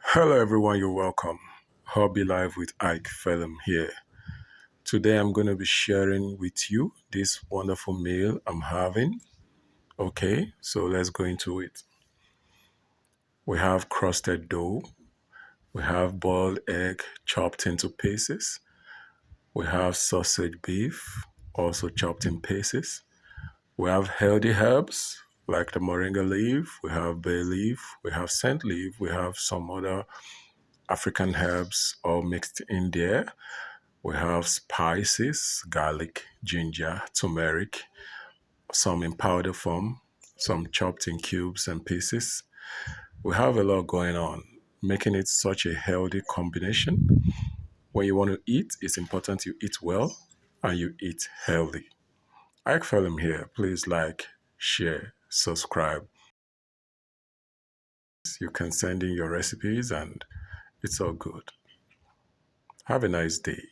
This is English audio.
Hello everyone, you're welcome. Hobby Life with Ike Phelim here. Today I'm going to be sharing with you this wonderful meal I'm having. Okay, so let's go into it. We have crusted dough, we have boiled egg chopped into pieces, we have sausage beef also chopped in pieces, we have healthy herbs like the moringa leaf, we have bay leaf, we have scent leaf, we have some other African herbs all mixed in there. We have spices, garlic, ginger, turmeric, some in powder form, some chopped in cubes and pieces. We have a lot going on, making it such a healthy combination. When you want to eat, it's important you eat well and you eat healthy. Ike Phelim here. Please like, share, subscribe. You can send in your recipes and it's all good. Have a nice day.